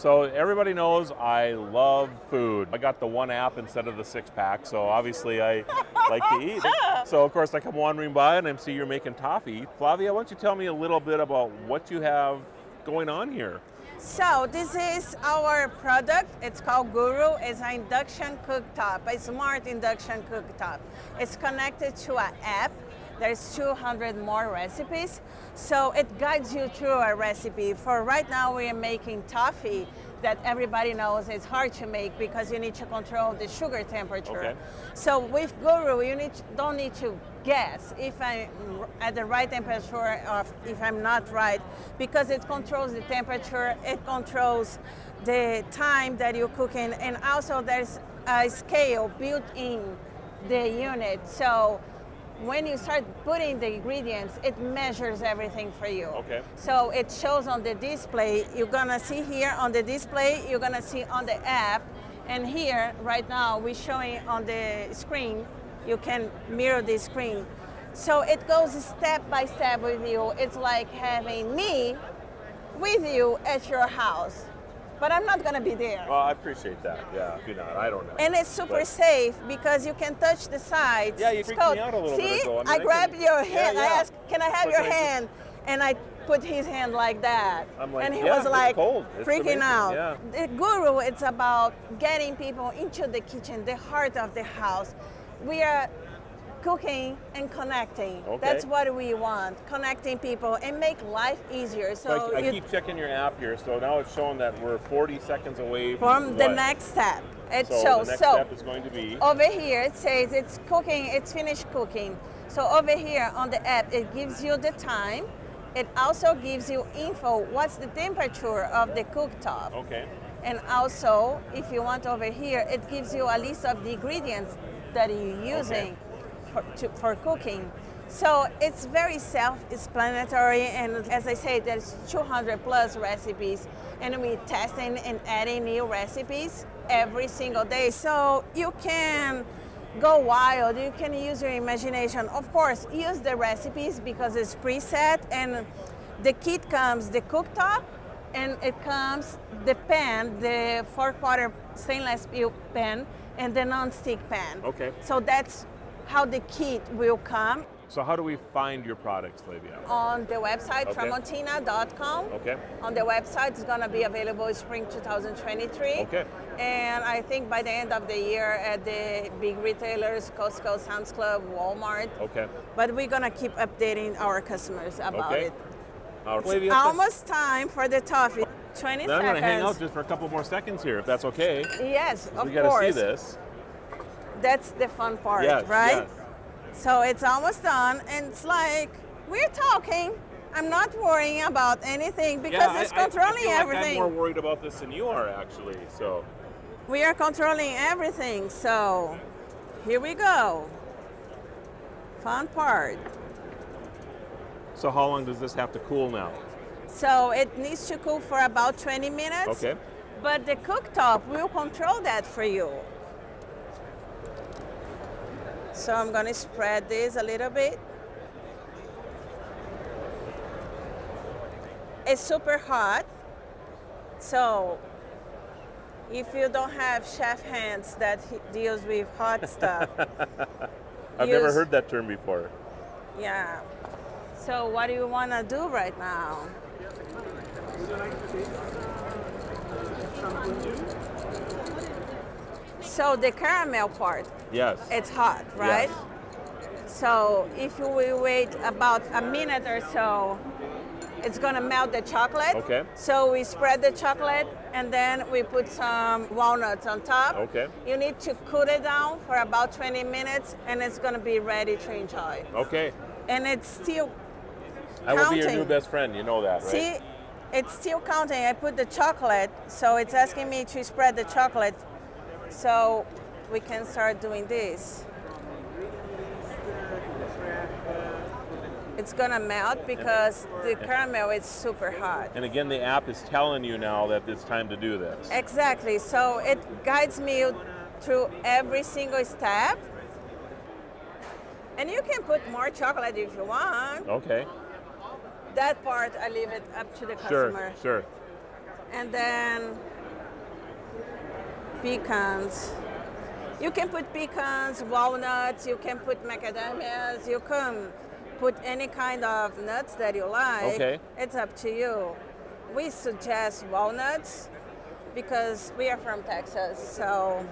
So everybody knows I love food. I got the one app instead of the 6-pack, so obviously I like to eat. So of course I come wandering by and I see you're making toffee. Flavia, why don't you tell me a little bit about what you have going on here? So this is our product. It's called Guru. It's an induction cooktop, a smart induction cooktop. It's connected to an app. There's 200 more recipes. So it guides you through a recipe. For right now, we are making toffee that everybody knows is hard to make because you need to control the sugar temperature. Okay. So with Guru, you don't need to guess if I'm at the right temperature or if I'm not right, because it controls the temperature, it controls the time that you're cooking, and also there's a scale built in the unit. So when you start putting the ingredients, it measures everything for you. Okay. So it shows on the display. You're gonna see here on the display, you're gonna see on the app, and here right now we're showing on the screen. You can mirror the screen. So it goes step by step with you. It's like having me with you at your house. But I'm not gonna be there. Well, I appreciate that. Yeah, if you're not, I don't know. And it's super safe because you can touch the sides. Yeah, you freaked me out a little See, bit ago. I grabbed your hand. Yeah. I asked, can I have But your hand? And I put his hand like that. I'm like, and he yeah, was like it's cold. It's freaking amazing. out. Yeah. The Guru, it's about getting people into the kitchen, the heart of the house. We are cooking and connecting. Okay. That's what we want, connecting people and make life easier. So I keep checking your app here, so now it's showing that we're 40 seconds away from the what? next step. It so shows. the next step is going to be? Over here it says it's cooking, it's finished cooking. So over here on the app, it gives you the time. It also gives you info, what's the temperature of the cooktop. Okay. And also, if you want over here, it gives you a list of the ingredients that you're using for cooking. So it's very self-explanatory, and as I say, there's 200 plus recipes, and we're testing and adding new recipes every single day. So you can go wild, you can use your imagination. Of course, use the recipes because it's preset, and the kit comes the cooktop, and it comes the pan, the 4/4 stainless steel pan, and the non-stick pan. Okay. So that's how the kit will come. So how do we find your products, Flavia? On the website, Okay. Tramontina.com. Okay. On the website, it's gonna be available spring 2023. Okay. And I think by the end of the year at the big retailers, Costco, Sam's Club, Walmart. Okay. But we're gonna keep updating our customers about Okay. it. Flavia, It's almost time for the toffee. 20 then I'm seconds. going to hang out just for a couple more seconds here, if that's okay. Yes, of We got to course. see this. That's the fun part, Yes, right? yes. So it's almost done, and it's like we're talking. I'm not worrying about anything because it's controlling I feel everything. Like I'm more worried about this than you are, actually. So We are controlling everything. So here we go. Fun part. So how long does this have to cool now? So it needs to cook for about 20 minutes. Okay. But the cooktop will control that for you. So I'm going to spread this a little bit. It's super hot. So if you don't have chef hands that deals with hot stuff. I've never heard that term before. Yeah. So what do you want to do right now? So the caramel part, Yes. it's hot, right? Yes. So if we wait about a minute or so, it's gonna melt the chocolate. Okay. So we spread the chocolate and then we put some walnuts on top. Okay. You need to cool it down for about 20 minutes and it's gonna be ready to enjoy. Okay. And it's still I will be your counting. new best friend. You know that, right? See, it's still counting. I put the chocolate, so it's asking me to spread the chocolate. So we can start doing this. It's gonna melt because the caramel is super hot. And again, the app is telling you now that it's time to do this. Exactly, so it guides me through every single step. And you can put more chocolate if you want. Okay. That part, I leave it up to the customer. Sure. And then pecans. You can put pecans, walnuts, you can put macadamias, you can put any kind of nuts that you like. Okay. It's up to you. We suggest walnuts because we are from Texas, so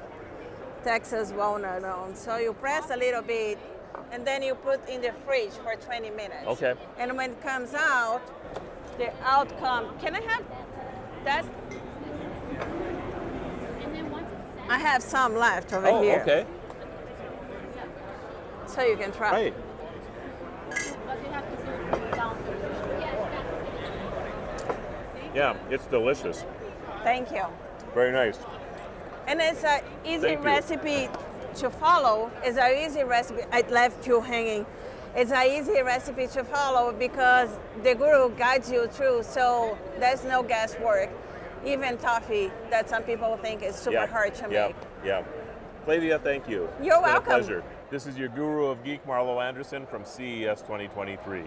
Texas walnut on. So you press a little bit and then you put in the fridge for 20 minutes. Okay. And when it comes out, the outcome, can I have that? I have some left over Oh, here. okay. So you can try. Right. Yeah, it's delicious. Thank you. Very nice. And it's an easy Thank you. recipe to follow. It's an easy recipe. I left you hanging. It's an easy recipe to follow because the guru guides you through, so there's no guesswork. Even toffee that some people think is super hard to make. Yeah. Flavia, thank you. You're It's been welcome. a pleasure. This is your Guru of Geek, Marlo Anderson from CES 2023.